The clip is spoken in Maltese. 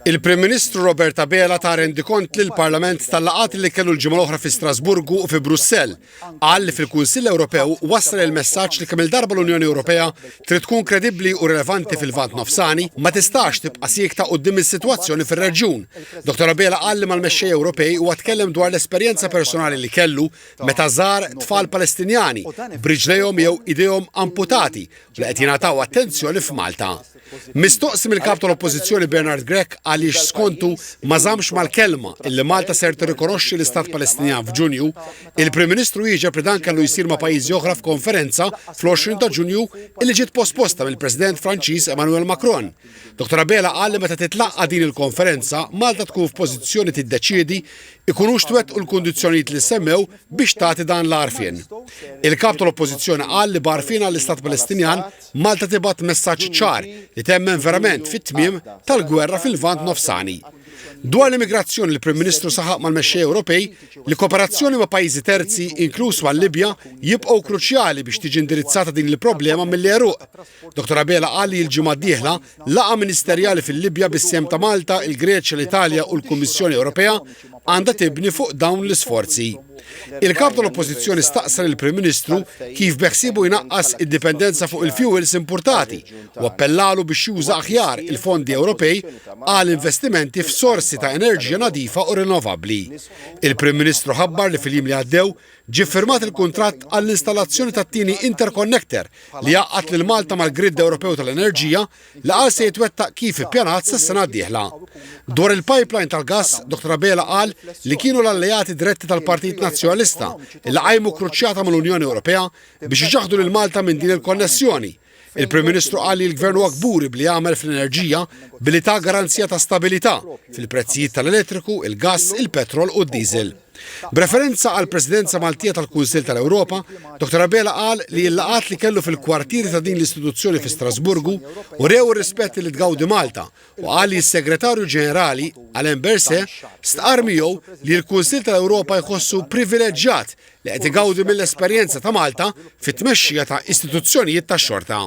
Il-Prim Ministru Roberta Bela ta' rendikont lill-Parlament tal-laqat li kellu l-ġimgħa l-oħra fi Strasburgu u fi Brussell. Qal li fil-Kunsill Ewropew wassal il-messaġġ li kemm il-darba l-Unjoni Ewropea trid tkun kredibbli u rilevanti fil-Lvant Nofsani ma tistax tibqa' siekta quddiem is-sitwazzjoni fir-reġjun. Dr. Bela qal li mal-mexxej Ewropej huwa tkellem dwar l-esperjenza personali li kellu meta żar tfal Palestinjani b'riġlejhom jew idejhom amputati li qed jingħataw attenzjoni f'Malta. Mistoqsim il-kap tal-Oppożizzjoni Bernard Grech għaliex skontu ma żammx mal-kelma illi Malta ser tirrikonoxxi l-Istat Palestinjan f'Ġunju, il-Prim Ministru jieġeb li dan kellu jsir ma' pajjiżi oħra f'konferenza fl-20 ta' Ġunju illi ġiet posposta mill-President Franċiż Emmanuel Macron. Dr. Bela qal li meta titlaqqa din il-konferenza Malta tkun f'pożizzjoni tiddeċiedi ikunux twettqu l-kundizzjonijiet li semmew biex tagħti dan l-għarfien. Il-kap tal-Oppożizzjoni qal li b'għarfien għall-Istat Palestinjan Malta tibgħat messaġġ ċar li temmen verament fit-tmiem tal-gwerra fil-Lvant Nofsani. Dwar l-immigrazzjoni l-Prim Ministru saħaq mal-mexxej Ewropej li kooperazzjoni ma' pajjiżi terzi inkluż mal-Libja jibqgħu kruċjali biex tiġi indirizzata din il-problema mill-Għeruq. Dr. Bela qal li l-ġimgħa d-dieħla laqgħa ministerjali fil-Libja bis-sem ta' Malta, il-Greċja, l-Italja u l-Kummissjoni Ewropea għandha tibni fuq dawn l-isforzi. Il-kap tal-Oppożizzjoni staqsar il-Prim Ministru kif beħsibu jnaqqas id-dipendenza fuq il-fuels importati u appellalu biex juża aħjar il-fondi Ewropej għal investimenti f'sorsi ta' enerġija nadifa u rinnovabbli. Il-Prim Ministru ħabbar li fil-jiem li għaddew ġie ffirmat il-kuntratt għall-installazzjoni tat-tieni interconnector li jaqqat lil Malta mal-Grid Ewropew tal-Enerġija li qal se jitwettaq kif ippjanat sas-sena d-dieħla. Dwar il-pipeline tal-gass, Dr. Bela qal li kienu l-alleati diretti tal-Partit Nazzjonalista li qajmu kruċjata mal-Unjoni Ewropea biex iġaħdu lil Malta minn din il-konnessjoni. Il-Prim Ministru qal li l-Gvern huwa kburi bli jagħmel fl-enerġija billi ta' garanzija ta' stabilità fil-prezzijiet tal-elettriku, il-gass, il-petrol u d-diesel. B'referenza għal Presidenza Maltija tal-Kunsill tal-Ewropa, Dr. Bela qal li l-laqat li kellu fil-kwartieri ta' din l-istituzzjoni fi Strasburgu u rew ir-rispett li tgawdi Malta u qal li s-Segretarju Ġenerali Alain Berset stqar miegħu li l-Kunsill tal-Ewropa jħossu privileġġjat li qed igawdi mill-esperjenza ta' Malta fit-tmexxija ta' istituzzjonijiet tax-xorta.